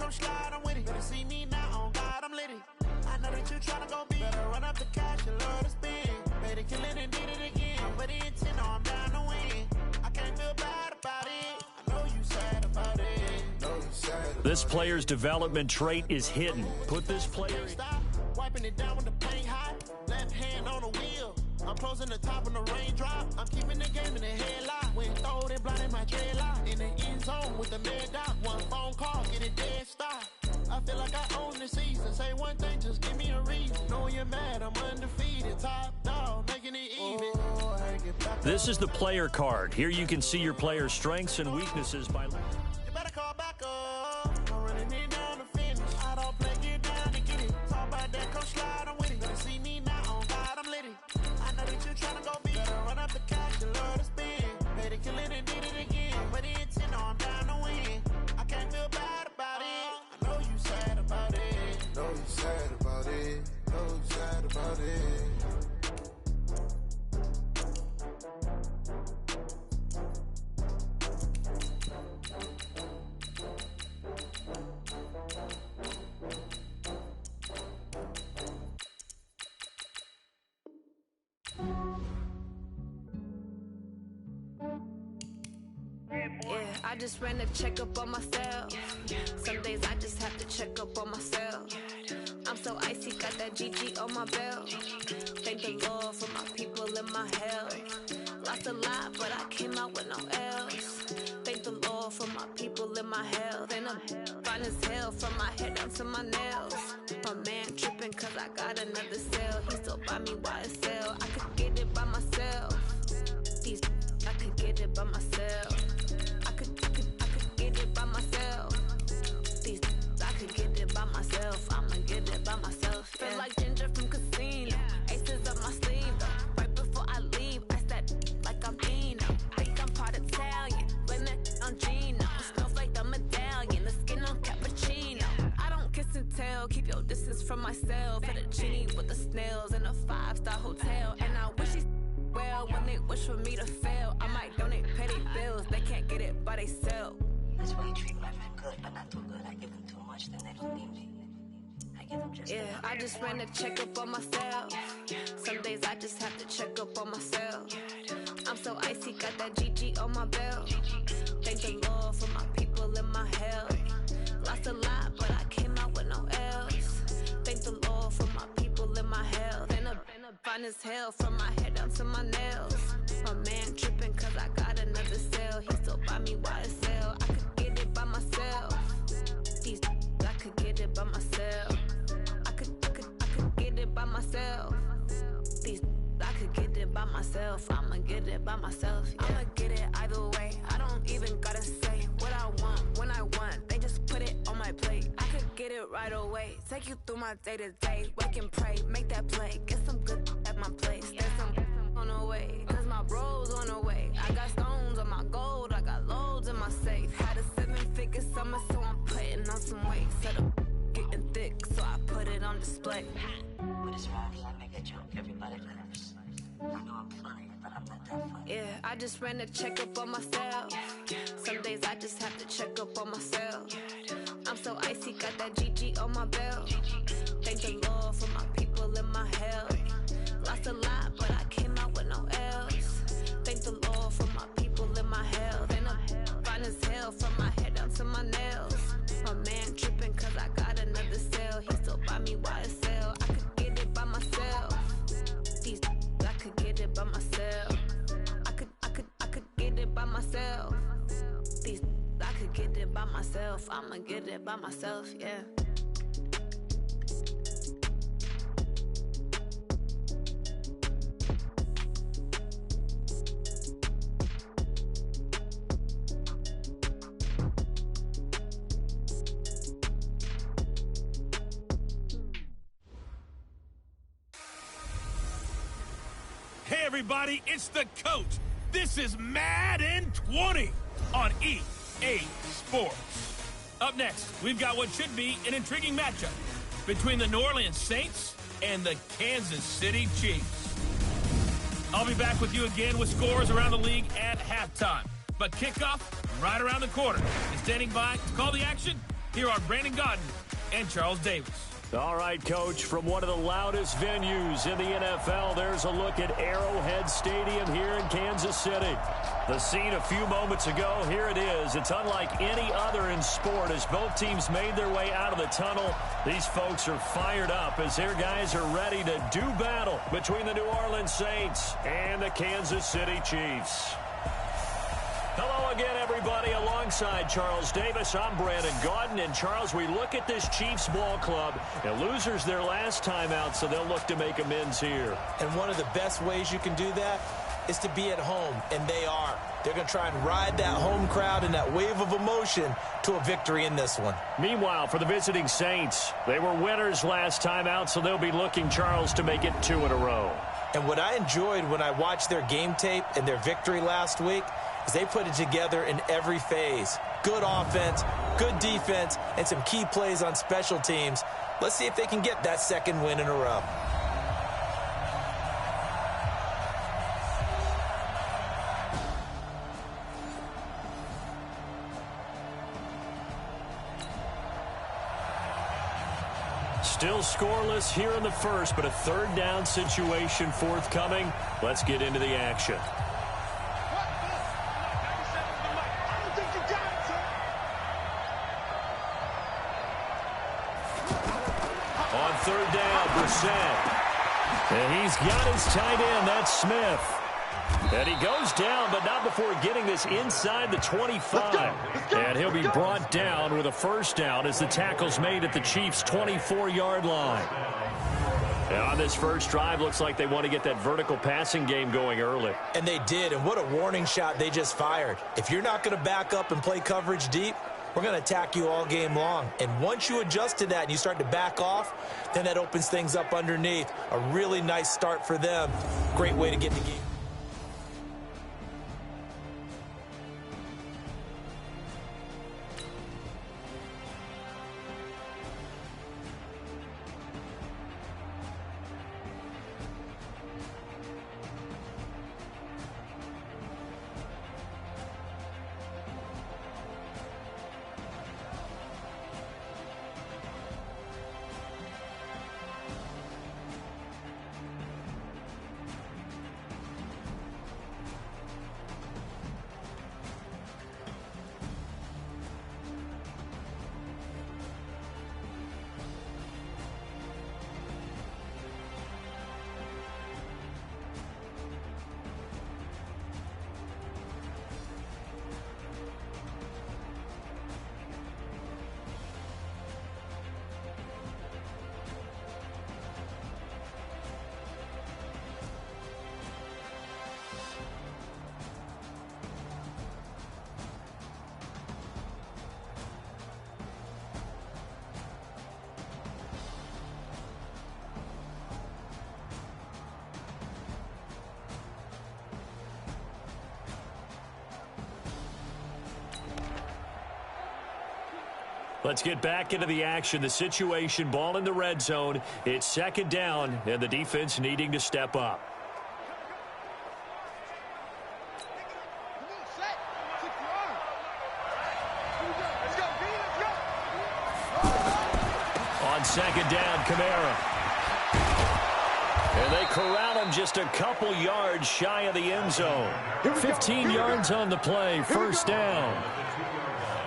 come slide, I'm with it. Better see me now, on God, I'm litty. I know that you tryna go big. Better run up the cash and love to spin. Better kill it and did it again. But the intent, no, I'm down to win. I can't feel bad about it. I know you sad about it. This player's development trait is hidden. Put this player... Stop wiping it down with the paint hot. Left hand on the wheel. I'm closing the top on the raindrop. I'm keeping the game in the headlock. When throwed it, blind in my dreadlock. In the end zone with the mad dot. One phone call, get it dead stop. I feel like I own the season. Say one thing, just give me a reason. Knowing you're mad, I'm undefeated. Top dog, making it even. This is the player card. Here you can see your player's strengths and weaknesses by... You better call back up. I'm running it down to finish. I don't play, get down to get it. Talk about that, come slide, I'm with it. Better see me now, on God, I'm litty. I know that you tryna go big. Better run up the cash and love to spin. Better kill it and did it again. But the intent, no, I'm down to win. I can't feel bad about it. I know you sad about it. Know you sad about it. Know you sad about it. I just ran a checkup on myself. Some days I just have to check up on myself. I'm so icy, got that GG on my belt. Thank the Lord for my people in my health. Lost a lot, but I came out with no else. Thank the Lord for my people in my health. And I'm fine as hell from my head down to my nails. My man tripping cause I got another cell. He still buy me YSL. I could get it by myself. These I could get it by myself. I could get it by myself. These I could get it by myself. I'ma get it by myself. Yeah. Feel like Ginger from Casino. Aces up my sleeve though. Right before I leave, I said like I'm Dino. Think I'm part Italian. Blame it on Gino. Smells like the medallion. The skin on cappuccino. I don't kiss and tell. Keep your distance from myself. For the genie with the snails in a 5-star hotel. And I wish he's well when they wish for me to fail. I might donate petty bills. They can't get it by themselves. That's why you treat my men good, but not too good. I give them too much, then they don't need me. I give them just enough. I just ran a checkup on myself. Some days I just have to check up on myself. I'm so icy, got that GG on my belt. Thank the Lord for my people in my health. Lost a lot, but I came out with no else. Thank the Lord for my people in my health. And I'm fine as hell from my head down to my nails. My man tripping cause I got another cell. He still buy me YSL. I could get it by myself. These I could get it by myself. I could get it by myself. These I could get it by myself. I'ma get it by myself. Yeah. I'ma get it either way. I don't even gotta say what I want when I want. They just put it on my plate. I could get it right away. Take you through my day to day. Wake and pray, make that play. Get some good at my place. There's some on the way. Cause my bro's on the way. I got stones on my gold. I got loads in my safe. Had a 7-figure summer, so I'm putting on some weight. Set up getting thick, so I put it on display. With this ride, I make a joke, everybody laughs. I know I'm funny, but I'm not that funny. Yeah, I just ran a checkup on myself. Some days I just have to check up on myself. I'm so icy, got that GG on my belt. Thank the Lord for my people in my health. Lost a lot, but I came out with no else. Thank the Lord for my people in my health. And I'm fine as hell from my head down to my nails. My man tripping cause I got another cell. He still buy me YSL. I could get it by myself. These I could get it by myself. I could get it by myself. These I could get it by myself. I'ma get it by myself, yeah. Hey everybody, it's the coach. This is Madden 20 on EA Sports. Up next, we've got what should be an intriguing matchup between the New Orleans Saints and the Kansas City Chiefs. I'll be back with you again with scores around the league at halftime. But kickoff right around the corner. And standing by to call the action, Here are Brandon Gaudin and Charles Davis. All right, Coach, from one of the loudest venues in the NFL, there's a look at Arrowhead Stadium here in Kansas City. The scene a few moments ago, here it is. It's unlike any other in sport. As both teams made their way out of the tunnel, these folks are fired up as their guys are ready to do battle between the New Orleans Saints and the Kansas City Chiefs. Hello again, everybody. Alongside Charles Davis, I'm Brandon Gaudin. And, Charles, we look at this Chiefs ball club, and losers their last time out, so they'll look to make amends here. And one of the best ways you can do that is to be at home, and they are. They're going to try and ride that home crowd and that wave of emotion to a victory in this one. Meanwhile, for the visiting Saints, they were winners last time out, so they'll be looking, Charles, to make it 2 in a row. And what I enjoyed when I watched their game tape and their victory last week is they put it together in every phase. Good offense, good defense, and some key plays on special teams. Let's see if they can get that second win in a row. Still scoreless here in the first, but a third down situation forthcoming. Let's get into the action. On third down, Brissett. And he's got his tight end. That's Smith. And he goes down, but not before getting this inside the 25. And he'll be brought down with a first down as the tackle's made at the Chiefs' 24-yard line. And on this first drive, looks like they want to get that vertical passing game going early. And they did, and what a warning shot they just fired. If you're not going to back up and play coverage deep, we're going to attack you all game long. And once you adjust to that and you start to back off, then that opens things up underneath. A really nice start for them. Great way to get the game. Let's get back into the action. The situation, ball in the red zone. It's second down, and the defense needing to step up. On second down, Kamara. And they corral him just a couple yards shy of the end zone. 15 yards on the play, first down.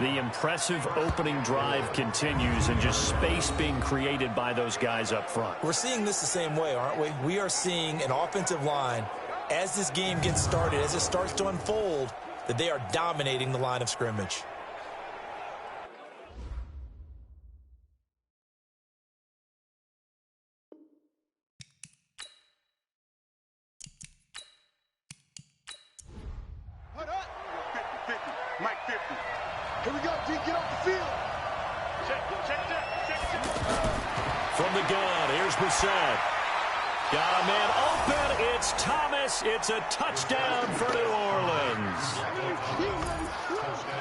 The impressive opening drive continues and just space being created by those guys up front. We're seeing this the same way, aren't we? We are seeing an offensive line, as this game gets started, as it starts to unfold, that they are dominating the line of scrimmage. Here we go, D, get off the field. Check. From the gun, here's Brissett. Got a man open. It's Thomas. It's a touchdown for New Orleans.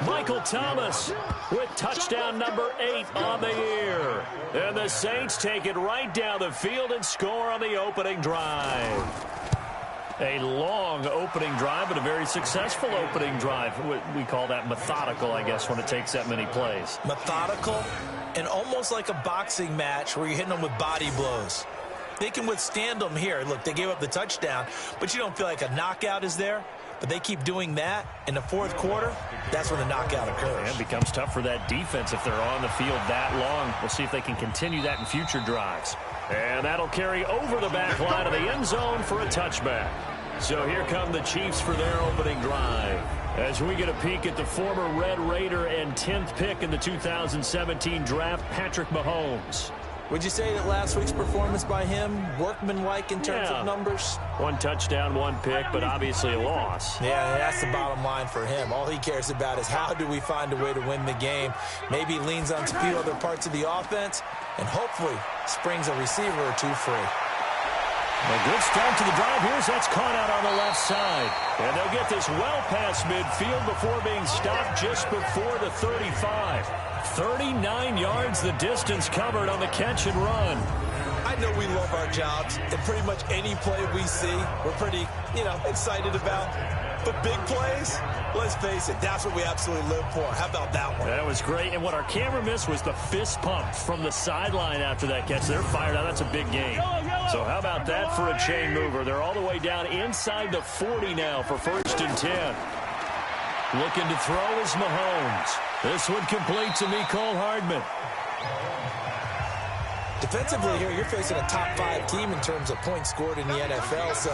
Michael Thomas with touchdown number 8 on the year. And the Saints take it right down the field and score on the opening drive. A long opening drive, but a very successful opening drive. We call that methodical, I guess, when it takes that many plays. Methodical and almost like a boxing match where you're hitting them with body blows. They can withstand them here. Look, they gave up the touchdown, but you don't feel like a knockout is there. But they keep doing that in the fourth quarter. That's when the knockout occurs. And it becomes tough for that defense if they're on the field that long. We'll see if they can continue that in future drives. And that'll carry over the back line of the end zone for a touchback. So here come the Chiefs for their opening drive. As we get a peek at the former Red Raider and 10th pick in the 2017 draft, Patrick Mahomes. Would you say that last week's performance by him, workmanlike in terms of numbers? 1 touchdown, 1 pick, but obviously a loss. Yeah, that's the bottom line for him. All he cares about is how do we find a way to win the game. Maybe he leans on a few other parts of the offense and hopefully springs a receiver or two free. A good start to the drive. Here's that's caught out on the left side. And they'll get this well past midfield before being stopped just before the 35. 39 yards the distance covered on the catch and run. I know we love our jobs, and pretty much any play we see, we're pretty, excited about. But big plays, let's face it, that's what we absolutely live for. How about that one? That was great, and what our camera missed was the fist pump from the sideline after that catch. They're fired out. That's a big game. So how about that for a chain mover? They're all the way down inside the 40 now for 1st and 10. Looking to throw is Mahomes. This one complete to Mecole Hardman. Defensively here, you're facing a top 5 team in terms of points scored in the NFL. So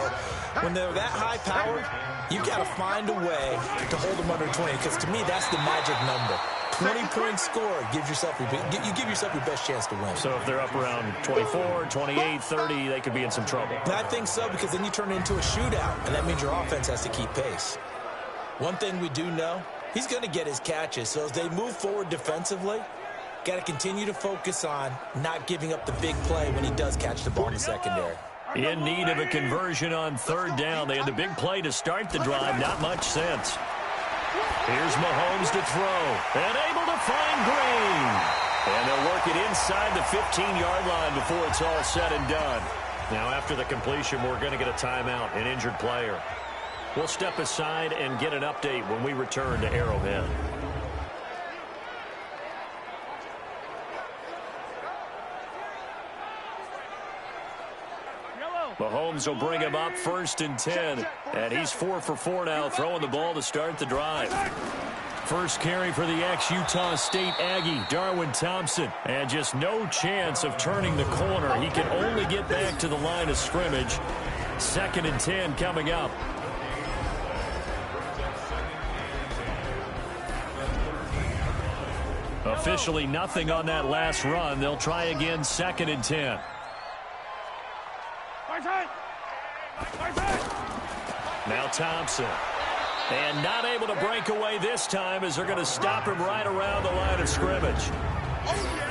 when they're that high-powered, you've got to find a way to hold them under 20. Because to me, that's the magic number. 20 points scored gives yourself you give yourself your best chance to win. So if they're up around 24, 28, 30, they could be in some trouble. And I think so, because then you turn it into a shootout, and that means your offense has to keep pace. One thing we do know, he's going to get his catches. So as they move forward defensively, got to continue to focus on not giving up the big play when he does catch the ball in the secondary. In need of a conversion on 3rd down. They had the big play to start the drive. Not much sense. Here's Mahomes to throw. And able to find Green. And they'll work it inside the 15-yard line before it's all said and done. Now after the completion, we're going to get a timeout, an injured player. We'll step aside and get an update when we return to Arrowhead. Mahomes will bring him up 1st and 10. And he's 4 for 4 now, throwing the ball to start the drive. First carry for the ex-Utah State Aggie, Darwin Thompson. And just no chance of turning the corner. He can only get back to the line of scrimmage. 2nd and 10 coming up. Officially nothing on that last run. They'll try again 2nd and 10. Now Thompson. And not able to break away this time as they're going to stop him right around the line of scrimmage.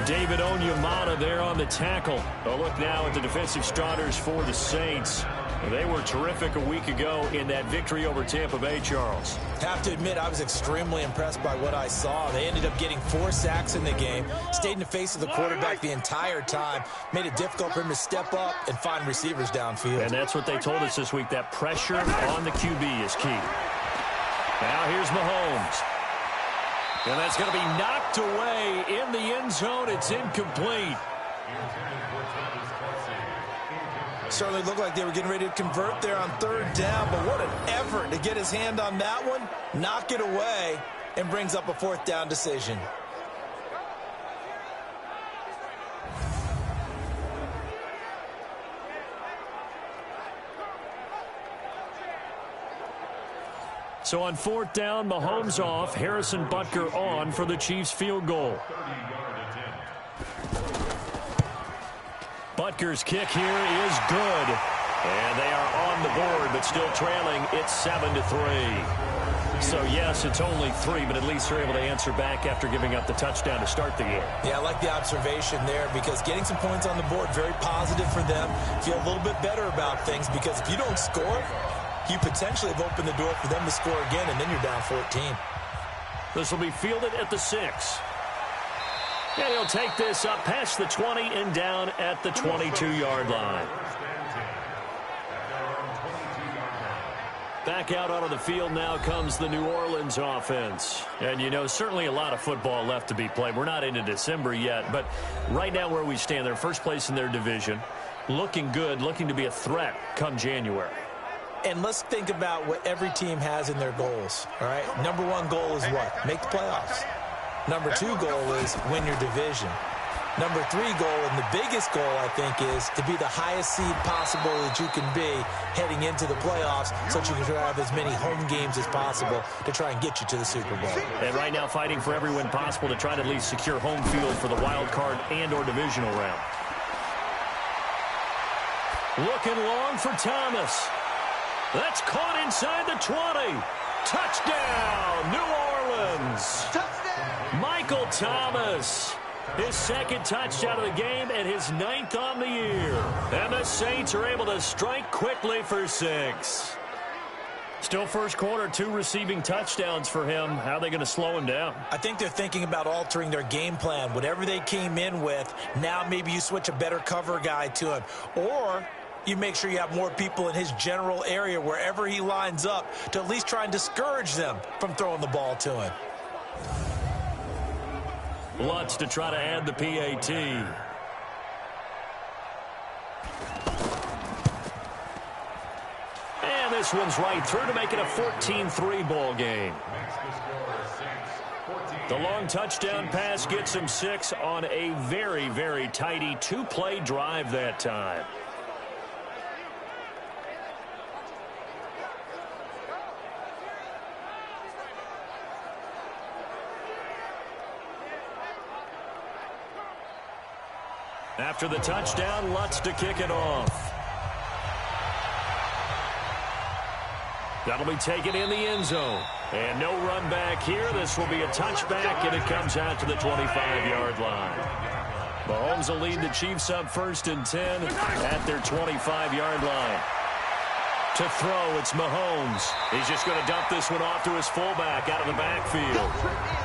David Onyemata there on the tackle. A look now at the defensive starters for the Saints. They were terrific a week ago in that victory over Tampa Bay, Charles. Have to admit, I was extremely impressed by what I saw. They ended up getting 4 sacks in the game, stayed in the face of the quarterback the entire time, made it difficult for him to step up and find receivers downfield. And that's what they told us this week, that pressure on the QB is key. Now here's Mahomes. And that's going to be knocked away in the end zone. It's incomplete. Certainly looked like they were getting ready to convert there on 3rd down, but what an effort to get his hand on that one, knock it away, and brings up a 4th down decision. So on 4th down, Mahomes off, Harrison Butker on for the Chiefs field goal. Butker's kick here is good. And they are on the board, but still trailing. It's 7-3. So, yes, it's only 3, but at least they're able to answer back after giving up the touchdown to start the game. Yeah, I like the observation there because getting some points on the board, very positive for them. Feel a little bit better about things because if you don't score, you potentially have opened the door for them to score again, and then you're down 14. This will be fielded at the 6. And he'll take this up past the 20 and down at the 22-yard line. Back out onto the field now comes the New Orleans offense. And, you know, certainly a lot of football left to be played. We're not into December yet, but right now where we stand, they're first place in their division. Looking good, looking to be a threat come January. And let's think about what every team has in their goals, all right? Number one goal is what? Make the playoffs. Number two goal is win your division. Number three goal, and the biggest goal, I think, is to be the highest seed possible that you can be heading into the playoffs so that you can have as many home games as possible to try and get you to the Super Bowl. And right now fighting for every win possible to try to at least secure home field for the wild card and or divisional round. Looking long for Thomas. That's caught inside the 20. Touchdown, New Orleans. Touchdown. Michael Thomas. His second touchdown of the game and his 9th on the year. And the Saints are able to strike quickly for 6. Still first quarter, 2 receiving touchdowns for him. How are they going to slow him down? I think they're thinking about altering their game plan. Whatever they came in with, now maybe you switch a better cover guy to him. Or you make sure you have more people in his general area wherever he lines up to at least try and discourage them from throwing the ball to him. Lutz to try to add the PAT. And this one's right through to make it a 14-3 ball game. The long touchdown pass gets him 6 on a very, very tidy 2-play drive that time. After the touchdown, Lutz to kick it off. That'll be taken in the end zone. And no run back here. This will be a touchback, and it comes out to the 25-yard line. Mahomes will lead the Chiefs up 1st and 10 at their 25-yard line. To throw, it's Mahomes. He's just going to dump this one off to his fullback out of the backfield.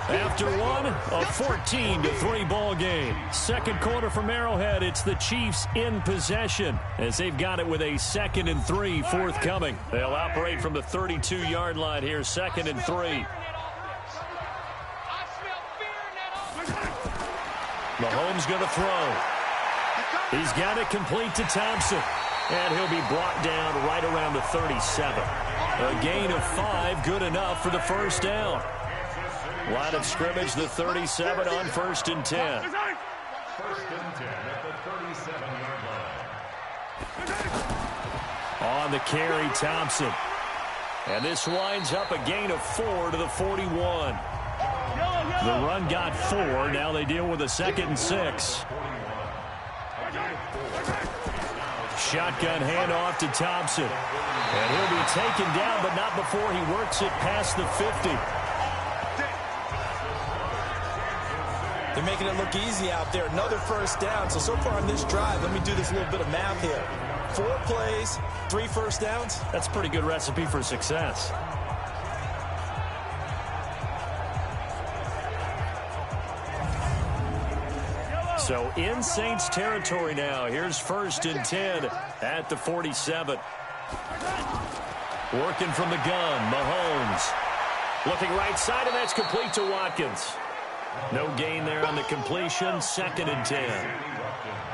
After one, a 14-3 ball game. Second quarter from Arrowhead, it's the Chiefs in possession as they've got it with a 2nd and 3 forthcoming. They'll operate from the 32-yard line here, 2nd and 3. Mahomes going to throw. He's got it complete to Thompson. And he'll be brought down right around the 37. A gain of 5, good enough for the first down. Line of scrimmage, the 37 on 1st and 10. 1st and 10 at the 37-yard line. On the carry, Thompson. And this winds up a gain of 4 to the 41. The run got 4. Now they deal with a 2nd and 6. Shotgun handoff to Thompson. And he'll be taken down, but not before he works it past the 50. They're making it look easy out there. Another first down. So far on this drive, let me do this little bit of math here. 4 plays, 3 first downs. That's a pretty good recipe for success. So in Saints territory now. Here's 1st and 10 at the 47. Working from the gun, Mahomes. Looking right side, and that's complete to Watkins. No gain there on the completion, 2nd and 10.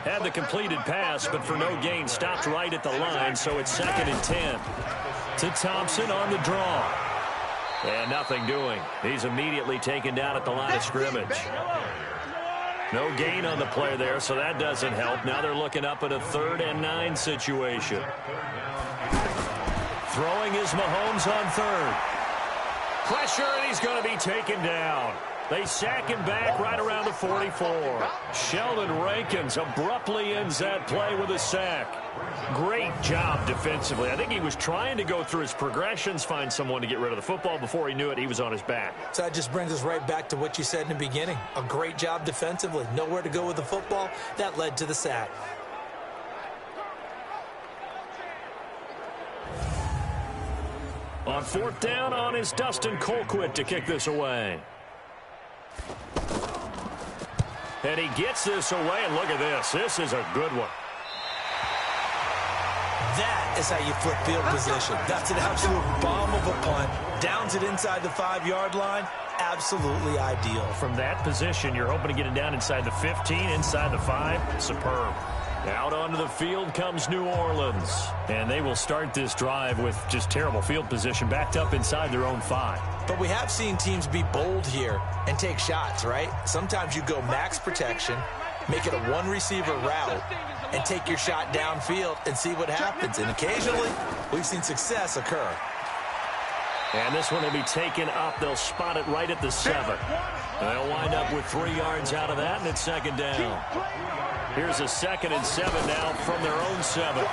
Had the completed pass, but for no gain, stopped right at the line, so it's 2nd and 10. To Thompson on the draw. And nothing doing. He's immediately taken down at the line of scrimmage. No gain on the play there, so that doesn't help. Now they're looking up at a 3rd and 9 situation. Throwing is Mahomes on 3rd. Pressure, and he's going to be taken down. They sack him back right around the 44. Sheldon Rankins abruptly ends that play with a sack. Great job defensively. I think he was trying to go through his progressions, find someone to get rid of the football. Before he knew it, he was on his back. So that just brings us right back to what you said in the beginning. A great job defensively. Nowhere to go with the football. That led to the sack. On 4th down, on is Dustin Colquitt to kick this away. And he gets this away, and look at this. This is a good one. That is how you flip field position. That's an absolute bomb of a punt. Downs it inside the 5-yard line. Absolutely ideal. From that position, you're hoping to get it down inside the 15, inside the 5. Superb. Out onto the field comes New Orleans. And they will start this drive with just terrible field position, backed up inside their own 5. But we have seen teams be bold here and take shots, right? Sometimes you go max protection, make it a one-receiver route, and take your shot downfield and see what happens. And occasionally, we've seen success occur. And this one will be taken up. They'll spot it right at the 7. They'll wind up with 3 yards out of that, and it's second down. Here's a 2nd and 7 now from their own 7.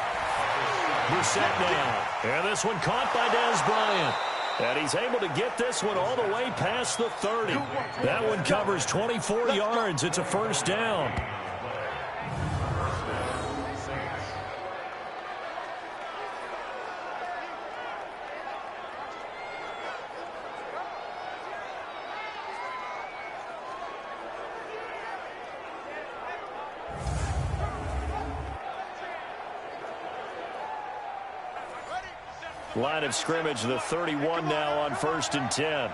Brissett down. And this one caught by Dez Bryant. And he's able to get this one all the way past the 30. That one covers 24 yards. It's a first down. Line of scrimmage, the 31 now on 1st and 10.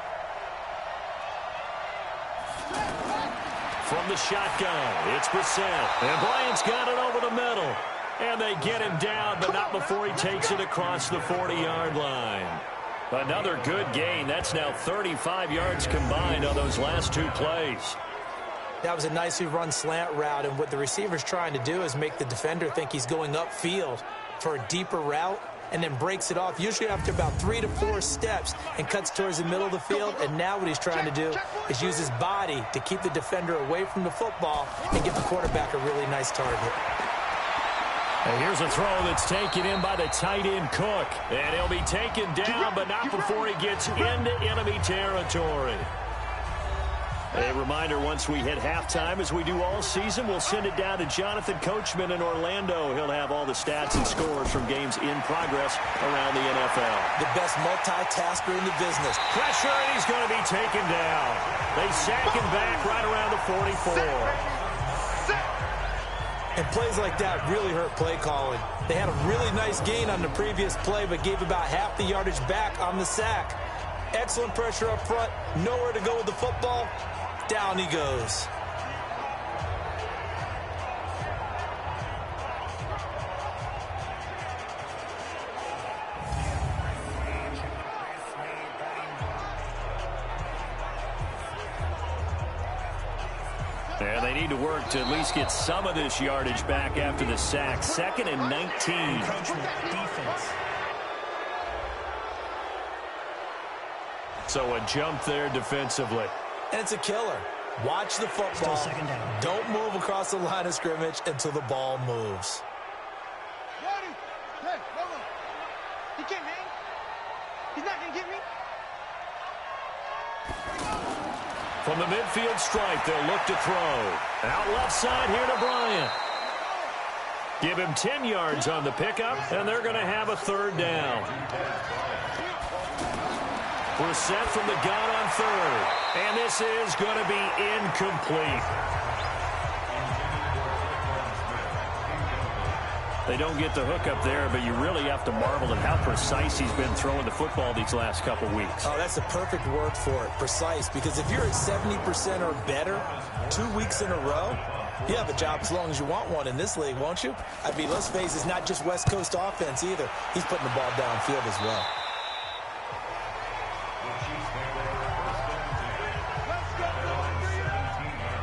From the shotgun, it's Brissett. And Bryant's got it over the middle. And they get him down, but not before he takes it across the 40-yard line. Another good gain. That's now 35 yards combined on those last 2 plays. That was a nicely run slant route, and what the receiver's trying to do is make the defender think he's going upfield for a deeper route, and then breaks it off, usually after about 3 to 4 steps, and cuts towards the middle of the field. And now what he's trying to do is use his body to keep the defender away from the football and give the quarterback a really nice target. And here's a throw that's taken in by the tight end Cook. And he'll be taken down, but not before he gets into enemy territory. A reminder, once we hit halftime, as we do all season, we'll send it down to Jonathan Coachman in Orlando. He'll have all the stats and scores from games in progress around the NFL. The best multitasker in the business. Pressure, and he's going to be taken down. They sack him back right around the 44. And plays like that really hurt play calling. They had a really nice gain on the previous play, but gave about half the yardage back on the sack. Excellent pressure up front. Nowhere to go with the football. Down he goes. And they need to work to at least get some of this yardage back after the sack. 2nd and 19. So a jump there defensively. And it's a killer. Watch the football. Don't move across the line of scrimmage until the ball moves. Hey, hold on. He can't hang. He's not going to get me. From the midfield stripe, they'll look to throw. Out left side here to Bryant. Give him 10 yards on the pickup, and they're going to have a 3rd down. Brissett from the gun on 3rd. And this is going to be incomplete. They don't get the hook up there, but you really have to marvel at how precise he's been throwing the football these last couple weeks. Oh, that's the perfect word for it, precise, because if you're at 70% or better 2 weeks in a row, you have a job as long as you want one in this league, won't you? I mean, let's face it, it's not just West Coast offense either. He's putting the ball downfield as well.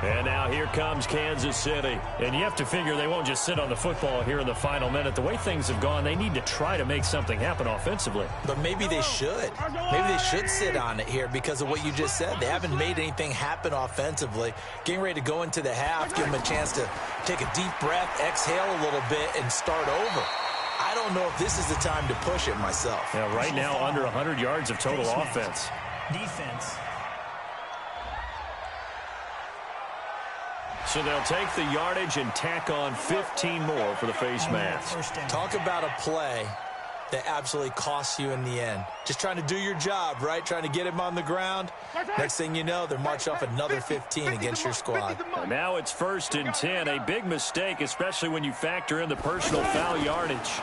And now here comes Kansas City. And you have to figure they won't just sit on the football here in the final minute. The way things have gone, they need to try to make something happen offensively. But maybe they should. Maybe they should sit on it here because of what you just said. They haven't made anything happen offensively. Getting ready to go into the half, give them a chance to take a deep breath, exhale a little bit, and start over. I don't know if this is the time to push it myself. Yeah, right now under 100 yards of total offense. Defense. So they'll take the yardage and tack on 15 more for the face mask. Talk about a play that absolutely costs you in the end. Just trying to do your job, right? Trying to get him on the ground. Next thing you know, they're marching off another 15 against your squad. And now it's 1st and 10. A big mistake, especially when you factor in the personal foul yardage.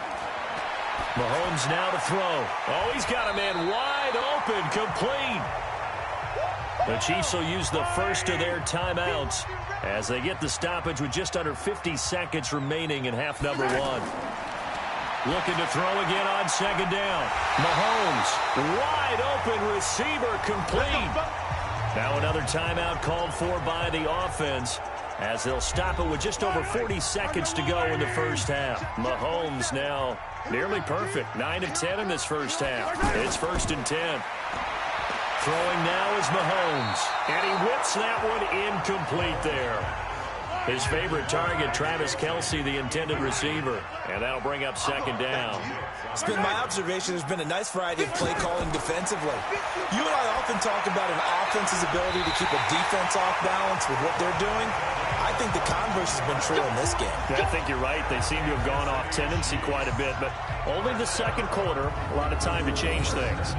Mahomes now to throw. Oh, he's got a man wide open, complete. The Chiefs will use the first of their timeouts as they get the stoppage with just under 50 seconds remaining in half number one. Looking to throw again on second down. Mahomes, wide open receiver, complete. Now another timeout called for by the offense as they'll stop it with just over 40 seconds to go in the first half. Mahomes now nearly perfect. 9 of 10 in this first half. It's 1st and 10. Throwing now is Mahomes, and he whips that one incomplete there. His favorite target, Travis Kelce, the intended receiver, and that'll bring up second down. It's been my observation there's been a nice variety of play calling defensively. You and I often talk about an offense's ability to keep a defense off balance with what they're doing. I think the converse has been true in this game. I think you're right. They seem to have gone off tendency quite a bit, but only the second quarter, a lot of time to change things.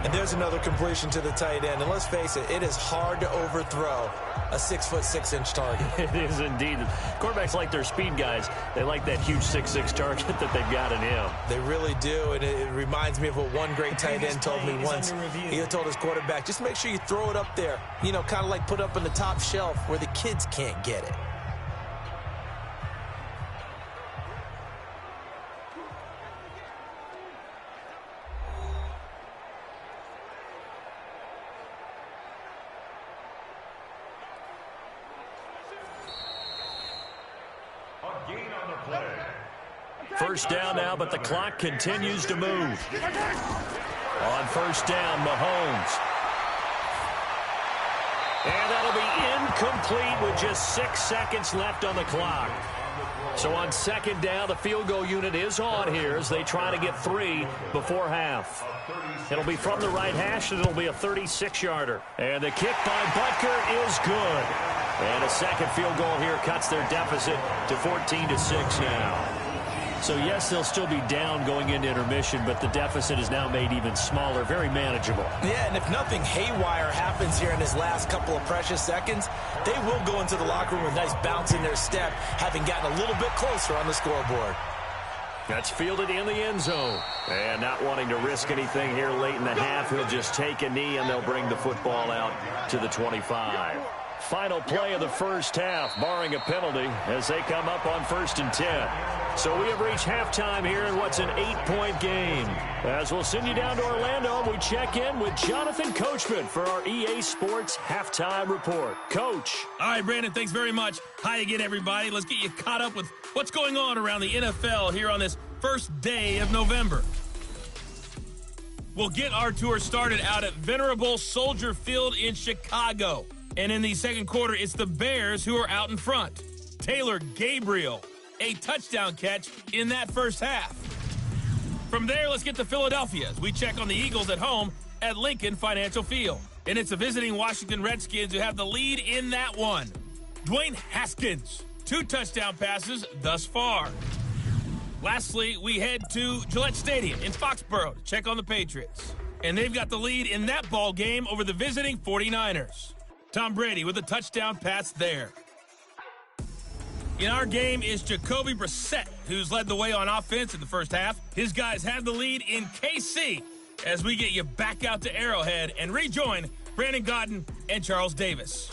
And there's another completion to the tight end. And let's face it, it is hard to overthrow a 6'6" target. It is indeed. Quarterbacks like their speed guys. They like that huge 6'6" target that they've got in him. They really do. And it reminds me of what one great tight end told me once. He told his quarterback, just make sure you throw it up there. You know, kind of like put up on the top shelf where the kids can't get it. First down now, but the clock continues to move. On first down, Mahomes. And that'll be incomplete with just 6 seconds left on the clock. So on second down, the field goal unit is on here as they try to get 3 before half. It'll be from the right hash, and it'll be a 36-yarder. And the kick by Butker is good. And a second field goal here cuts their deficit to 14-6 now. So, yes, they'll still be down going into intermission, but the deficit is now made even smaller, very manageable. Yeah, and if nothing haywire happens here in his last couple of precious seconds, they will go into the locker room with a nice bounce in their step, having gotten a little bit closer on the scoreboard. That's fielded in the end zone. And not wanting to risk anything here late in the half, he'll just take a knee, and they'll bring the football out to the 25. Final play of the first half, barring a penalty, as they come up on 1st and 10. So we have reached halftime here in what's an 8-point game. As we'll send you down to Orlando, we check in with Jonathan Coachman for our EA Sports Halftime Report. Coach. All right, Brandon, thanks very much. Hi again, everybody. Let's get you caught up with what's going on around the NFL here on this first day of November. We'll get our tour started out at Venerable Soldier Field in Chicago. And in the second quarter, it's the Bears who are out in front. Taylor Gabriel, a touchdown catch in that first half. From there, let's get to Philadelphia as we check on the Eagles at home at Lincoln Financial Field. And it's the visiting Washington Redskins who have the lead in that one. Dwayne Haskins, 2 touchdown passes thus far. Lastly, we head to Gillette Stadium in Foxborough to check on the Patriots. And they've got the lead in that ball game over the visiting 49ers. Tom Brady with a touchdown pass there. In our game is Jacoby Brissett, who's led the way on offense in the first half. His guys have the lead in KC as we get you back out to Arrowhead and rejoin Brandon Godden and Charles Davis.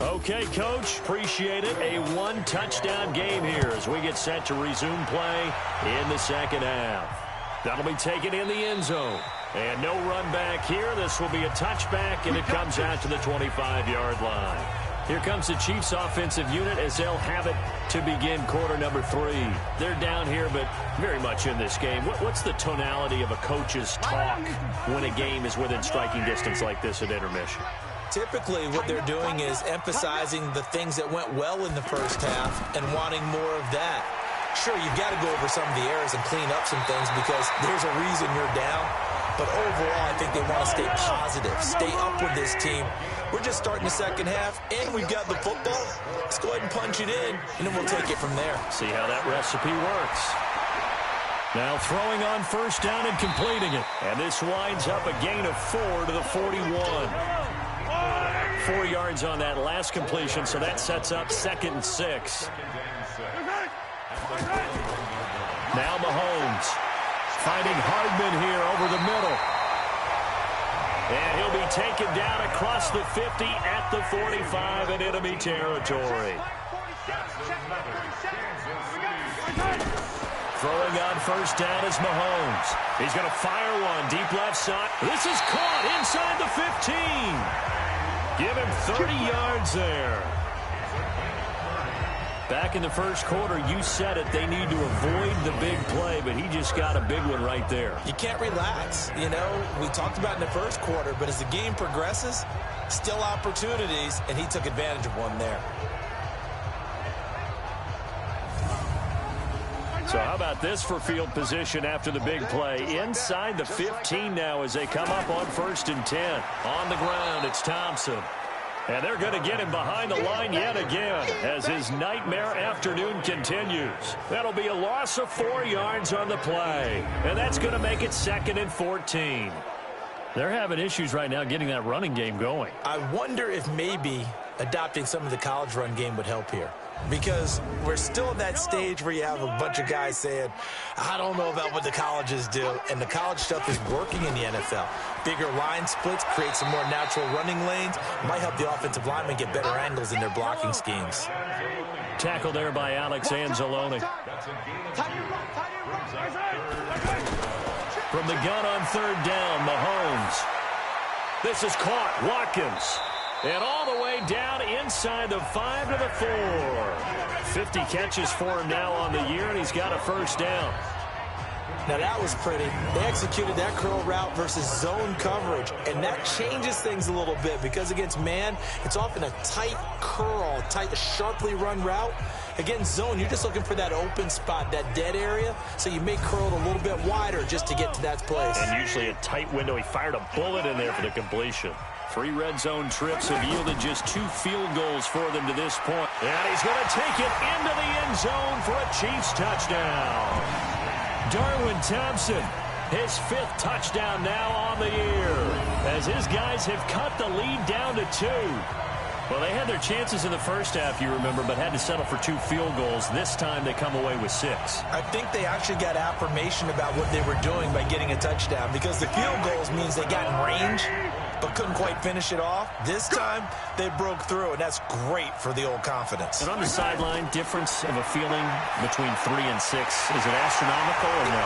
Okay, Coach, appreciate it. A 1-touchdown game here as we get set to resume play in the second half. That'll be taken in the end zone. And no run back here. This will be a touchback, and it comes out to the 25-yard line. Here comes the Chiefs offensive unit as they'll have it to begin quarter number 3. They're down here, but very much in this game. What's the tonality of a coach's talk when a game is within striking distance like this at intermission? Typically, what they're doing is emphasizing the things that went well in the first half and wanting more of that. Sure, you've got to go over some of the errors and clean up some things because there's a reason you're down. But overall, I think they want to stay positive, stay up with this team. We're just starting the second half, and we've got the football. Let's go ahead and punch it in, and then we'll take it from there. See how that recipe works. Now throwing on first down and completing it. And this winds up a gain of 4 to the 41. 4 yards on that last completion, so that sets up 2nd and 6. Now Mahomes finding Hardman here over the middle. And he'll be taken down across the 50 at the 45 in enemy territory. Throwing on first down is Mahomes. He's going to fire one deep left side. This is caught inside the 15. Give him 30 yards there. Back in the first quarter, you said it, they need to avoid the big play, but he just got a big one right there. You can't relax. You know, we talked about in the first quarter, but as the game progresses, still opportunities, and he took advantage of one there. So how about this for field position after the big play? Inside the 15 now as they come up on 1st and 10. On the ground, it's Thompson. And they're going to get him behind the line yet again as his nightmare afternoon continues. That'll be a loss of 4 yards on the play. And that's going to make it 2nd and 14. They're having issues right now getting that running game going. I wonder if maybe adopting some of the college run game would help here. Because we're still at that stage where you have a bunch of guys saying, I don't know about what the colleges do. And the college stuff is working in the NFL. Bigger line splits, create some more natural running lanes. Might help the offensive linemen get better angles in their blocking schemes. Tackle there by Alex Anzalone. From the gun on 3rd down, Mahomes. This is caught. Watkins. And all the way down inside the 5 to the 4. 50 catches for him now on the year, and he's got a 1st down. Now that was pretty. They executed that curl route versus zone coverage, and that changes things a little bit because against man, it's often a tight curl, tight, sharply run route. Against zone, you're just looking for that open spot, that dead area, so you may curl it a little bit wider just to get to that place. And usually a tight window. He fired a bullet in there for the completion. 3 red zone trips have yielded just 2 field goals for them to this point. And he's going to take it into the end zone for a Chiefs touchdown. Darwin Thompson, his 5th touchdown now on the year, as his guys have cut the lead down to 2. Well, they had their chances in the first half, you remember, but had to settle for 2 field goals. This time they come away with 6. I think they actually got affirmation about what they were doing by getting a touchdown because the field goals means they got in range but couldn't quite finish it off. This time, they broke through, and that's great for the old confidence. And on the sideline, difference of a feeling between 3 and 6, is it astronomical or no?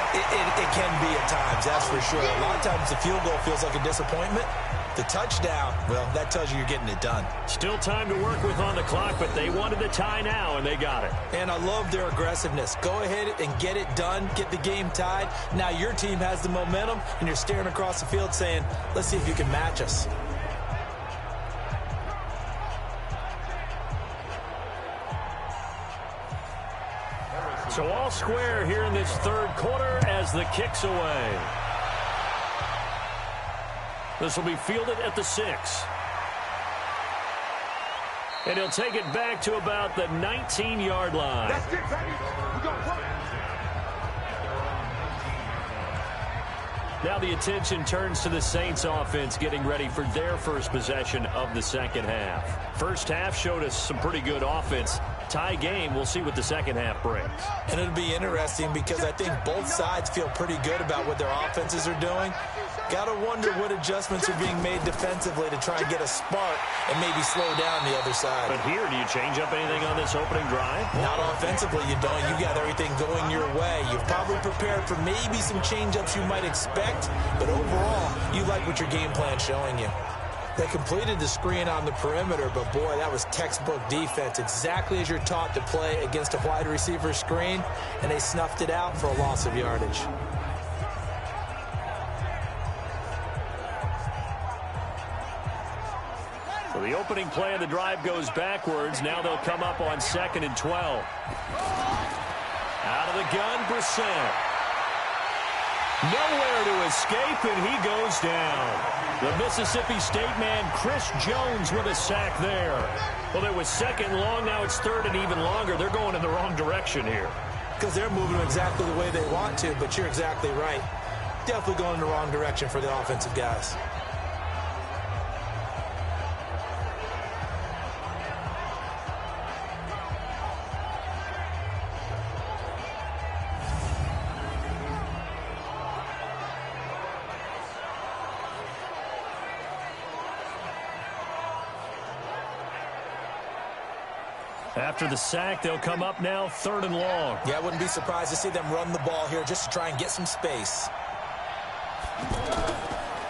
It can be at times, that's for sure. A lot of times the field goal feels like a disappointment. The touchdown, well, that tells you you're getting it done. Still time to work with on the clock, but they wanted the tie now, and they got it. And I love their aggressiveness. Go ahead and get it done, get the game tied. Now your team has the momentum, and you're staring across the field saying, let's see if you can match us. So all square here in this 3rd quarter as the kick's away. This will be fielded at the 6. And he'll take it back to about the 19-yard line. That's it, baby. We gonna work. Now the attention turns to the Saints offense getting ready for their first possession of the second half. First half showed us some pretty good offense. Tie game, we'll see what the second half brings. And it'll be interesting because I think both sides feel pretty good about what their offenses are doing. Got to wonder what adjustments are being made defensively to try and get a spark and maybe slow down the other side. But here, do you change up anything on this opening drive? Not offensively, you don't. You got everything going your way. You've probably prepared for maybe some change-ups you might expect, but overall, you like what your game plan's showing you. They completed the screen on the perimeter, but boy, that was textbook defense. Exactly as you're taught to play against a wide receiver screen, and they snuffed it out for a loss of yardage. So the opening play of the drive goes backwards. Now they'll come up on 2nd and 12. Out of the gun, Brissett. Nowhere to escape, and he goes down. The Mississippi State man, Chris Jones, with a sack there. Well, there was 2nd and long. Now it's 3rd and even longer. They're going in the wrong direction here. Because they're moving exactly the way they want to, but you're exactly right. Definitely going in the wrong direction for the offensive guys. After the sack, they'll come up now 3rd and long. Yeah, I wouldn't be surprised to see them run the ball here just to try and get some space.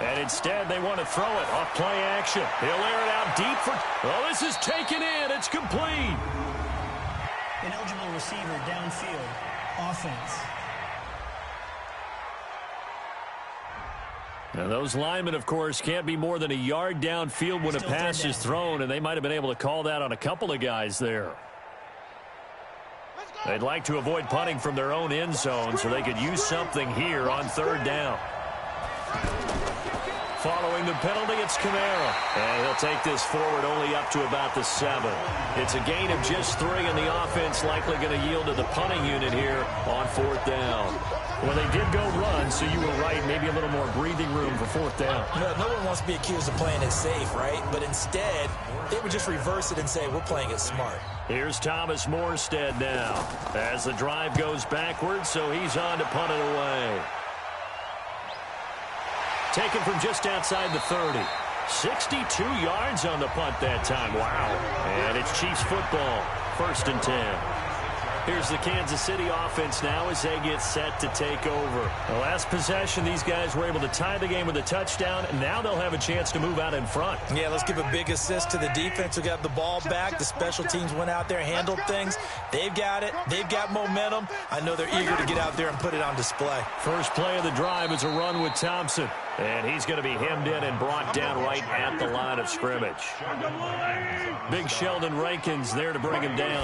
And instead, they want to throw it off play action. He'll air it out deep for... Oh, this is taken in. It's complete. Ineligible receiver downfield. Offense. Now, those linemen, of course, can't be more than a yard downfield when a pass is thrown, and they might have been able to call that on a couple of guys there. They'd like to avoid punting from their own end zone so they could use something here on 3rd down. Following the penalty, it's Kamara. And he'll take this forward only up to about the 7. It's a gain of just 3, and the offense likely going to yield to the punting unit here on 4th down. Well, they did go run, so you were right. Maybe a little more breathing room for 4th down. No one wants to be accused of playing it safe, right? But instead, they would just reverse it and say, we're playing it smart. Here's Thomas Morstead now as the drive goes backwards, so he's on to punt it away. Taken from just outside the 30. 62 yards on the punt that time. Wow. And it's Chiefs football. 1st and 10. Here's the Kansas City offense now as they get set to take over. The last possession, these guys were able to tie the game with a touchdown, and now they'll have a chance to move out in front. Yeah, let's give a big assist to the defense who got the ball back. The special teams went out there, handled things. They've got it. They've got momentum. I know they're eager to get out there and put it on display. First play of the drive is a run with Thompson. And he's going to be hemmed in and brought down right at the line of scrimmage. Big Sheldon Rankins there to bring him down.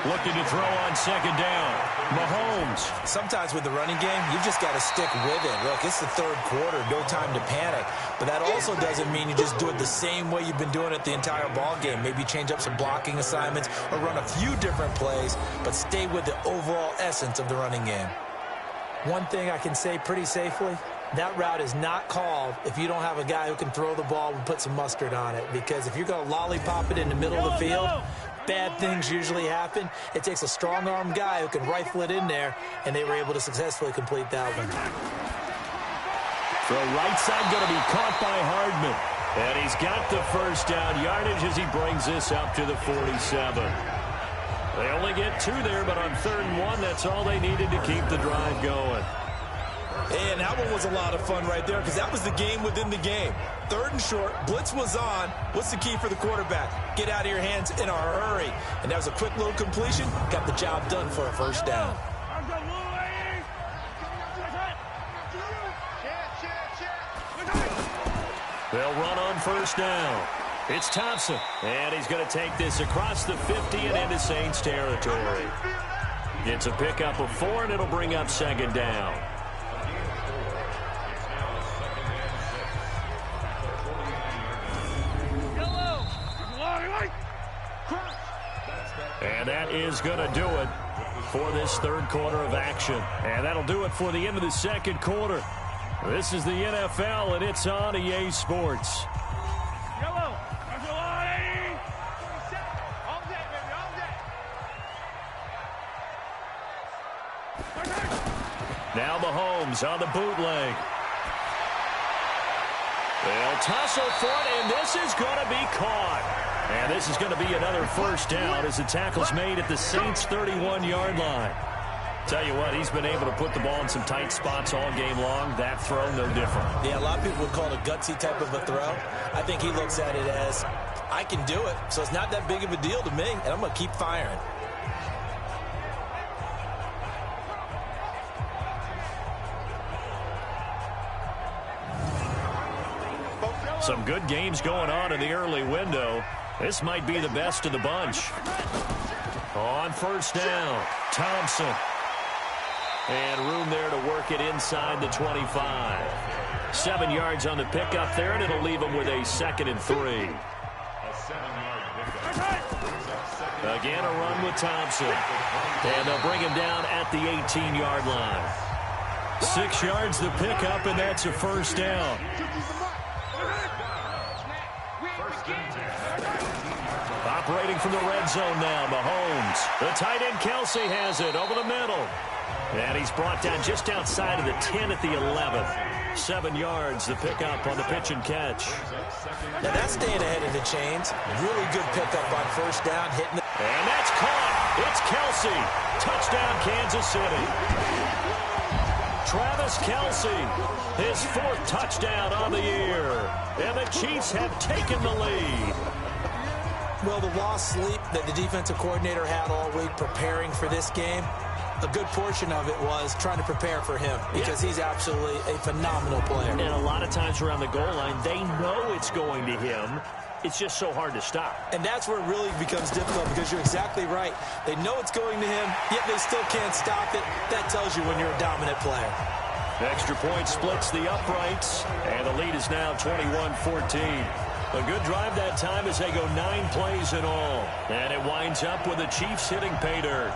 Looking to throw on 2nd down. Mahomes. Sometimes with the running game, you've just got to stick with it. Look, it's the 3rd quarter, no time to panic. But that also doesn't mean you just do it the same way you've been doing it the entire ball game. Maybe change up some blocking assignments or run a few different plays, but stay with the overall essence of the running game. One thing I can say pretty safely, that route is not called if you don't have a guy who can throw the ball and put some mustard on it. Because if you're going to lollipop it in the middle of the field, bad things usually happen. It takes a strong-arm guy who can rifle it in there, and they were able to successfully complete that one. Throw right side going to be caught by Hardman. And he's got the 1st down yardage as he brings this up to the 47. They only get 2 there, but on 3rd and 1, that's all they needed to keep the drive going. And that one was a lot of fun right there because that was the game within the game. 3rd and short, blitz was on. What's the key for the quarterback? Get out of your hands in a hurry. And that was a quick little completion. Got the job done for a 1st down. They'll run on 1st down. It's Thompson, and he's going to take this across the 50 and into Saints territory. It's a pickup of 4, and it'll bring up 2nd down. And that is going to do it for this 3rd quarter of action. And that'll do it for the end of the 2nd quarter. This is the NFL, and it's on EA Sports. Now Mahomes on the bootleg. They'll tussle for it, and this is going to be caught. And this is going to be another 1st down as the tackle's made at the Saints' 31-yard line. Tell you what, he's been able to put the ball in some tight spots all game long. That throw, no different. Yeah, a lot of people would call it a gutsy type of a throw. I think he looks at it as, I can do it, so it's not that big of a deal to me, and I'm going to keep firing. Some good games going on in the early window. This might be the best of the bunch. On 1st down, Thompson. And room there to work it inside the 25. 7 yards on the pickup there, and it'll leave him with a 2nd and 3. Again, a run with Thompson. And they'll bring him down at the 18-yard line. 6 yards the pickup, and that's a 1st down. Operating from the red zone now, Mahomes. The tight end Kelsey has it over the middle. And he's brought down just outside of the 10 at the 11. 7 yards, the pickup on the pitch and catch. Now that's staying ahead of the chains. Really good pickup on first down, hitting the... And that's caught. It's Kelsey. Touchdown, Kansas City. Travis Kelsey, his 4th touchdown on the year. And the Chiefs have taken the lead. Well, the lost sleep that the defensive coordinator had all week preparing for this game, a good portion of it was trying to prepare for him because he's absolutely a phenomenal player. And a lot of times around the goal line, they know it's going to him. It's just so hard to stop. And that's where it really becomes difficult because you're exactly right. They know it's going to him, yet they still can't stop it. That tells you when you're a dominant player. Extra point splits the uprights, and the lead is now 21-14. A good drive that time as they go 9 plays in all. And it winds up with the Chiefs hitting pay dirt.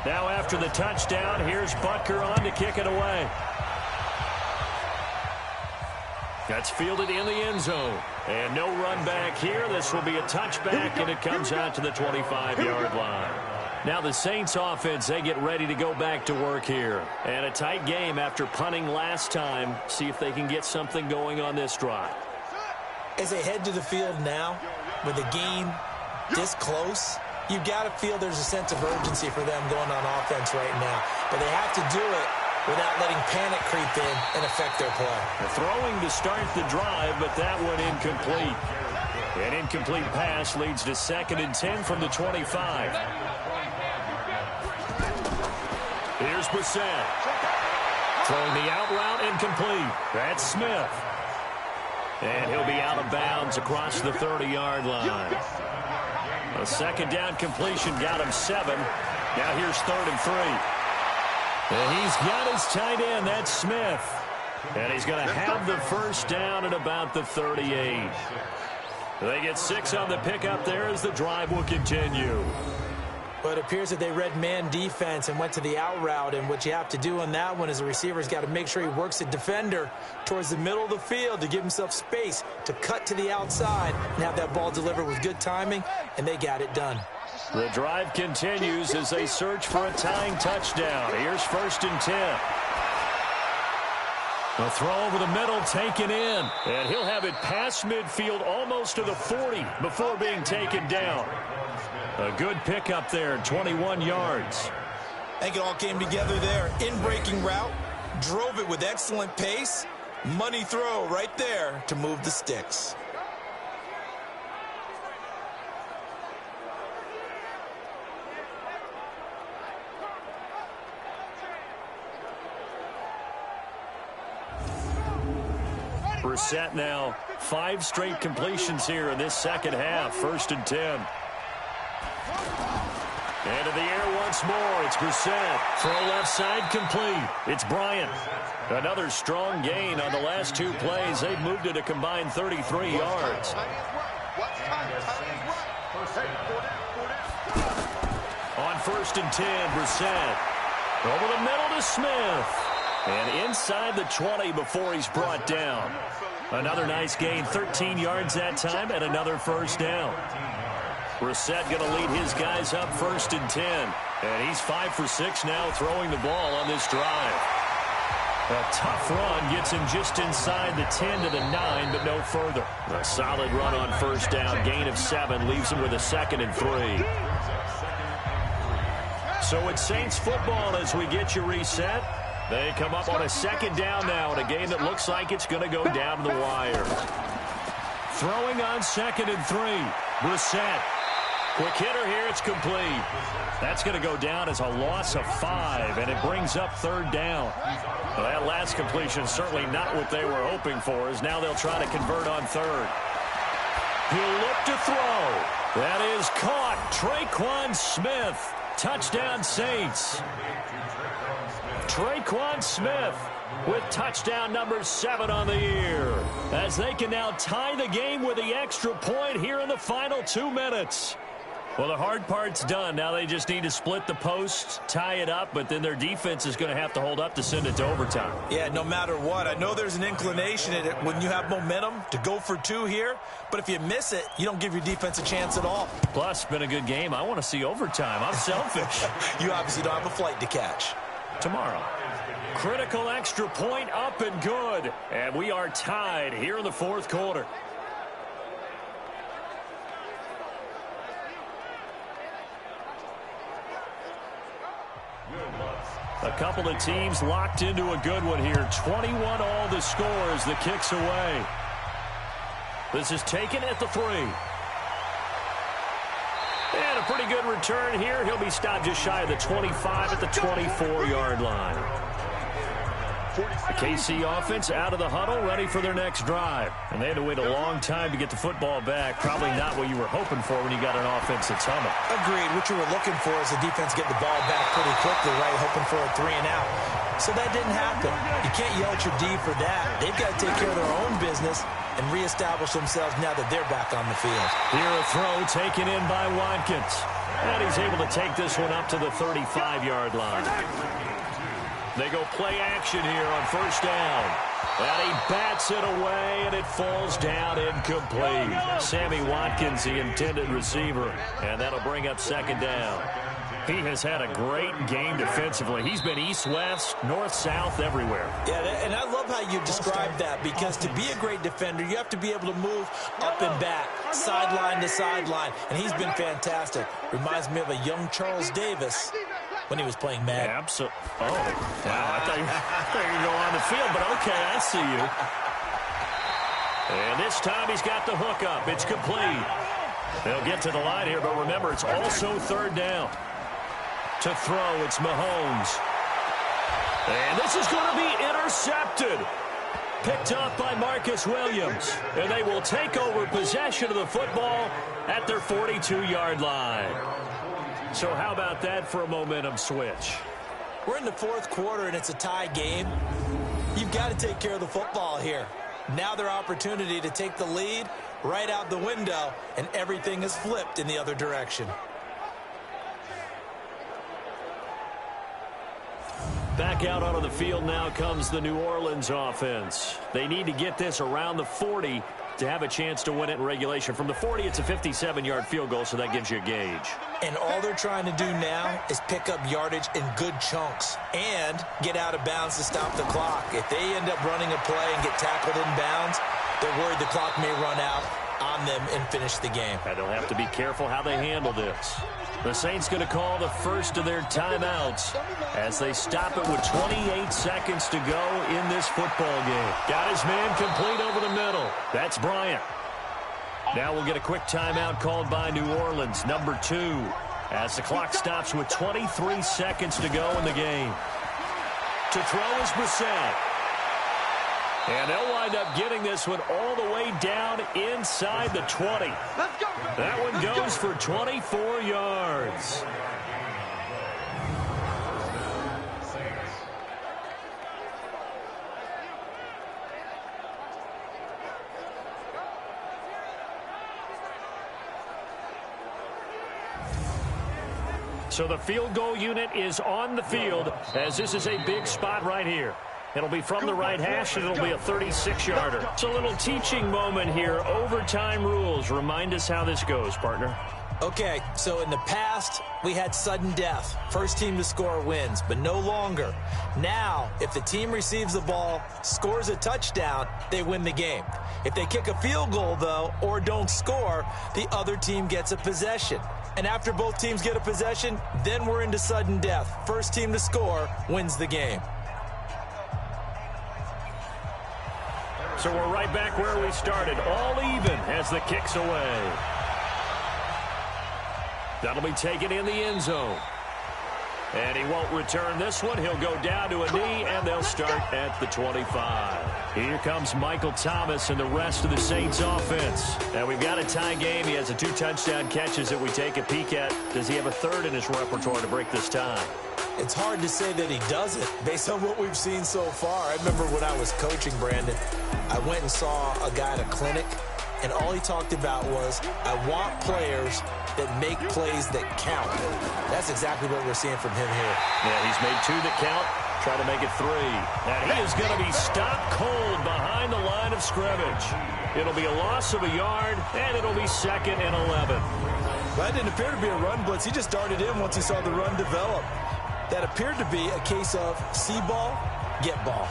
Now after the touchdown, here's Butker on to kick it away. That's fielded in the end zone. And no run back here. This will be a touchback, and it comes out to the 25-yard line. Now the Saints offense, they get ready to go back to work here. And a tight game after punting last time. See if they can get something going on this drive. As they head to the field now, with the game this close, you've got to feel there's a sense of urgency for them going on offense right now. But they have to do it without letting panic creep in and affect their play. Throwing to start the drive, but that one incomplete. An incomplete pass leads to 2nd and 10 from the 25. Here's Brissett. Throwing the out route incomplete. That's Smith. And he'll be out of bounds across the 30-yard line. A 2nd down completion got him 7. Now here's 3rd and 3. And he's got his tight end. That's Smith. And he's going to have the first down at about the 38. They get 6 on the pickup there as the drive will continue. But it appears that they read man defense and went to the out route. And what you have to do on that one is the receiver's got to make sure he works the defender towards the middle of the field to give himself space to cut to the outside and have that ball delivered with good timing, and they got it done. The drive continues as they search for a tying touchdown. Here's 1st and 10. A throw over the middle taken in, and he'll have it past midfield almost to the 40 before being taken down. A good pickup there, 21 yards. I think it all came together there. In-breaking route, drove it with excellent pace. Money throw right there to move the sticks. Brissett now 5 straight completions here in this second half. 1st and 10. Into the air once more. It's Brissett. Throw left side complete. It's Bryant. Another strong gain on the last 2 plays. They've moved it a combined 33 yards. On 1st and 10, Brissett. Over the middle to Smith. And inside the 20 before he's brought down. Another nice gain, 13 yards that time, and another first down. Brissett going to lead his guys up 1st and 10. And he's 5 for 6 now throwing the ball on this drive. A tough run gets him just inside the 10 to the 9, but no further. A solid run on first down, gain of 7, leaves him with a 2nd and 3. So it's Saints football as we get you reset. They come up on a 2nd down now in a game that looks like it's going to go down to the wire. Throwing on 2nd and 3. Brissett. Quick hitter here. It's complete. That's going to go down as a loss of 5, and it brings up 3rd down. Well, that last completion certainly not what they were hoping for, as now they'll try to convert on 3rd. He'll look to throw. That is caught. Traquan Smith. Touchdown Saints. Traquan Smith with touchdown number 7 on the year, as they can now tie the game with the extra point here in the final 2 minutes. Well, the hard part's done. Now they just need to split the post, tie it up, but then their defense is going to have to hold up to send it to overtime. Yeah, no matter what. I know there's an inclination in it when you have momentum to go for two here, but if you miss it, you don't give your defense a chance at all. Plus, been a good game. I want to see overtime. I'm selfish. You obviously don't have a flight to catch. Tomorrow. Critical extra point up and good. And we are tied here in the fourth quarter. A couple of teams locked into a good one here. 21 all the scores. The kick's away. This is taken at the 3. And a pretty good return here. He'll be stopped just shy of the 25 at the 24-yard line. The KC offense out of the huddle, ready for their next drive. And they had to wait a long time to get the football back. Probably not what you were hoping for when you got an offense that's humming. Agreed. What you were looking for is the defense getting the ball back pretty quickly, right? Hoping for a 3 and out. So that didn't happen. You can't yell at your D for that. They've got to take care of their own business and reestablish themselves now that they're back on the field. Here a throw taken in by Watkins. And he's able to take this one up to the 35-yard line. They go play action here on first down. And he bats it away, and it falls down incomplete. Sammy Watkins, the intended receiver, and that'll bring up second down. He has had a great game defensively. He's been east-west, north-south, everywhere. Yeah, and I love how you described that, because to be a great defender, you have to be able to move up and back, sideline to sideline, and he's been fantastic. Reminds me of a young Charles Davis when he was playing Madden. Absolutely. Oh, wow. I thought you were going to go on the field, but okay, I see you. And this time he's got the hook up. It's complete. They'll get to the line here, but remember, it's also third down. To throw, it's Mahomes. And this is going to be intercepted. Picked up by Marcus Williams. And they will take over possession of the football at their 42-yard line. So how about that for a momentum switch? We're in the fourth quarter, and it's a tie game. You've got to take care of the football here. Now their opportunity to take the lead right out the window, and everything is flipped in the other direction. Back out onto the field now comes the New Orleans offense. They need to get this around the 40 to have a chance to win it in regulation. From the 40, it's a 57-yard field goal, so that gives you a gauge. And all they're trying to do now is pick up yardage in good chunks and get out of bounds to stop the clock. If they end up running a play and get tackled in bounds, they're worried the clock may run out on them and finish the game. And they'll have to be careful how they handle this. The Saints going to call the first of their timeouts as they stop it with 28 seconds to go in this football game. Got his man complete over the middle. That's Bryant. Now we'll get a quick timeout called by New Orleans, number 2, as the clock stops with 23 seconds to go in the game. To throw is Brissett. And they'll wind up getting this one all the way down inside the 20. That one goes for 24 yards. So the field goal unit is on the field, as this is a big spot right here. It'll be from the right hash, and it'll be a 36-yarder. It's a little teaching moment here. Overtime rules. Remind us how this goes, partner. Okay, so in the past, we had sudden death. First team to score wins, but no longer. Now, if the team receives the ball, scores a touchdown, they win the game. If they kick a field goal, though, or don't score, the other team gets a possession. And after both teams get a possession, then we're into sudden death. First team to score wins the game. So we're right back where we started, all even as the kick's away. That'll be taken in the end zone. And he won't return this one. He'll go down to a knee, and they'll start at the 25. Here comes Michael Thomas and the rest of the Saints offense. And we've got a tie game. He has 2 touchdown catches that we take a peek at. Does he have a third in his repertoire to break this tie? It's hard to say that he doesn't based on what we've seen so far. I remember when I was coaching, Brandon, I went and saw a guy at a clinic, and all he talked about was, I want players that make plays that count. That's exactly what we're seeing from him here. Yeah, he's made 2 that count. Try to make it 3. And he is going to be stopped cold behind the line of scrimmage. It'll be a loss of a yard, and it'll be 2nd and 11. Well, that didn't appear to be a run blitz. He just darted in once he saw the run develop. That appeared to be a case of see ball, get ball.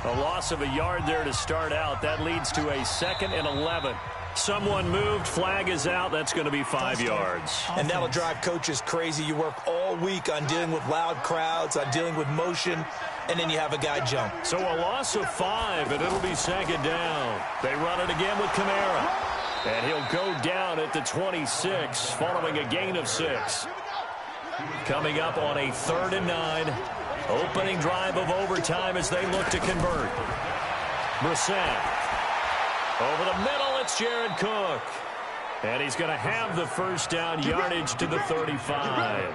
A loss of a yard there to start out. That leads to a 2nd and 11. Someone moved. Flag is out. That's going to be 5 yards. And that'll drive coaches crazy. You work all week on dealing with loud crowds, on dealing with motion, and then you have a guy jump. So a loss of 5, and it'll be 2nd down. They run it again with Kamara. And he'll go down at the 26 following a gain of 6. Coming up on a 3rd and 9. Opening drive of overtime as they look to convert. Brissett. Over the middle, it's Jared Cook. And he's going to have the first down, yardage to the 35.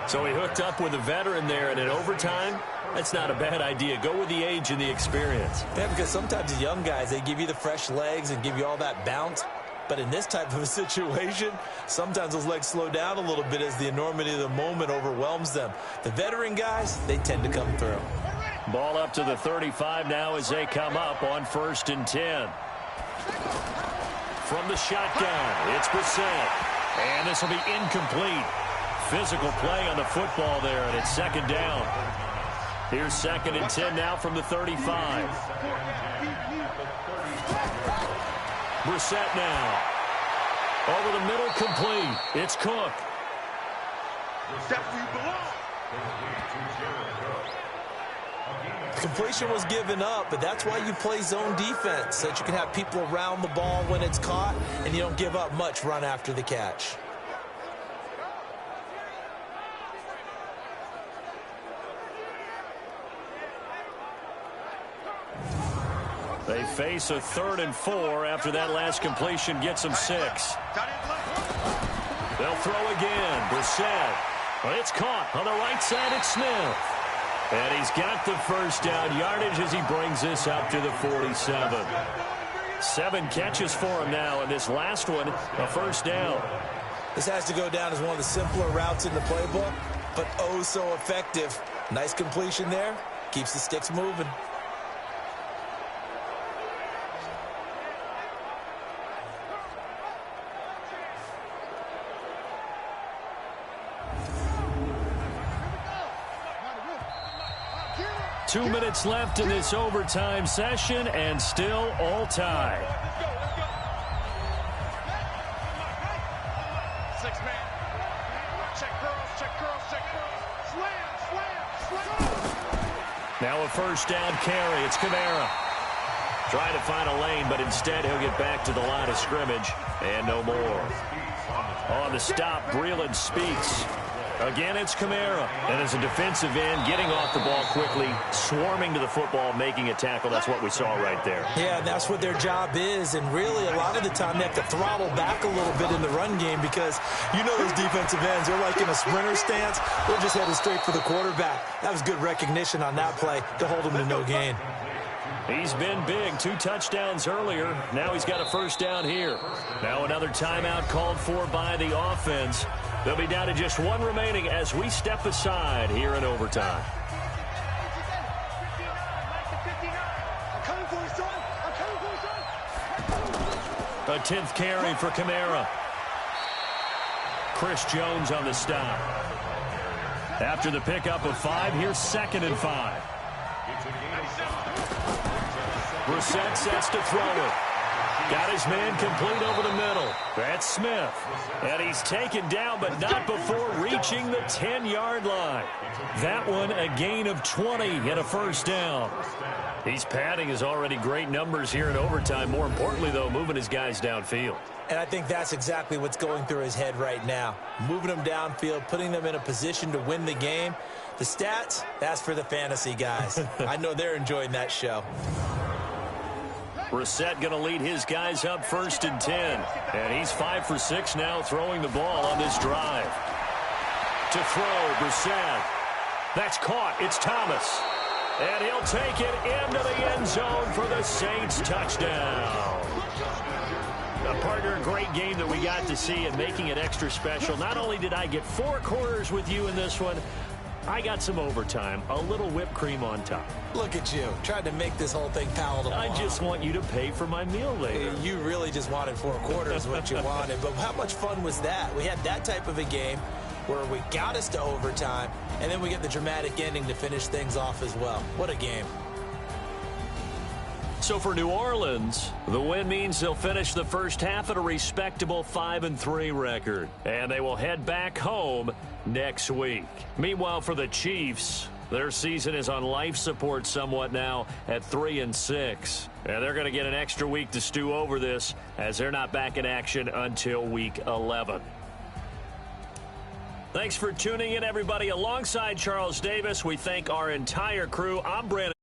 So he hooked up with a veteran there, and in overtime, that's not a bad idea. Go with the age and the experience. Yeah, because sometimes the young guys, they give you the fresh legs and give you all that bounce. But in this type of a situation, sometimes those legs slow down a little bit as the enormity of the moment overwhelms them. The veteran guys, they tend to come through. Ball up to the 35 now as they come up on 1st and 10. From the shotgun, it's Brissett. And this will be incomplete. Physical play on the football there, and it's 2nd down. Here's 2nd and 10 now from the 35. Brissett now. Over the middle, complete. It's Cook. Completion was given up, but that's why you play zone defense, so that you can have people around the ball when it's caught, and you don't give up much run after the catch. They face a 3rd and 4 after that last completion gets them 6. They'll throw again. Brissett. Well, it's caught on the right side. It's Smith. And he's got the first down yardage as he brings this up to the 47. 7 catches for him now, and this last one, a first down. This has to go down as one of the simpler routes in the playbook, but oh so effective. Nice completion there. Keeps the sticks moving. Two minutes left in this overtime session, and still all tied. Now a first down carry. It's Kamara. Trying to find a lane, but instead he'll get back to the line of scrimmage, and no more. On the stop, Breeland speaks. Again, it's Kamara. And as a defensive end, getting off the ball quickly, swarming to the football, making a tackle. That's what we saw right there. Yeah, that's what their job is. And really, a lot of the time, they have to throttle back a little bit in the run game because you know those defensive ends, they're like in a sprinter stance. They're just headed straight for the quarterback. That was good recognition on that play to hold him to no gain. He's been big. 2 touchdowns earlier. Now he's got a first down here. Now another timeout called for by the offense. They'll be down to just 1 remaining as we step aside here in overtime. A 10th carry for Kamara. Chris Jones on the stop. After the pickup of 5, here's 2nd and 5. Brissett sets to throw it. Got his man complete over the middle. That's Smith. And he's taken down, but not before reaching the 10-yard line. That one, a gain of 20 and a first down. He's padding his already great numbers here in overtime. More importantly, though, moving his guys downfield. And I think that's exactly what's going through his head right now. Moving them downfield, putting them in a position to win the game. The stats, that's for the fantasy guys. I know they're enjoying that show. Brissett going to lead his guys up 1st and 10. And he's 5 for 6 now throwing the ball on this drive. To throw, Brissett. That's caught. It's Thomas. And he'll take it into the end zone for the Saints touchdown. Partner, a great game that we got to see and making it extra special. Not only did I get 4 quarters with you in this one, I got some overtime, a little whipped cream on top. Look at you, trying to make this whole thing palatable. I just want you to pay for my meal later. You really just wanted 4 quarters, what you wanted. But how much fun was that? We had that type of a game where we got us to overtime, and then we get the dramatic ending to finish things off as well. What a game. So for New Orleans, the win means they'll finish the first half at a respectable 5-3 record. And they will head back home next week. Meanwhile, for the Chiefs, their season is on life support somewhat now at 3-6. And they're going to get an extra week to stew over this as they're not back in action until week 11. Thanks for tuning in, everybody. Alongside Charles Davis, we thank our entire crew. I'm Brandon.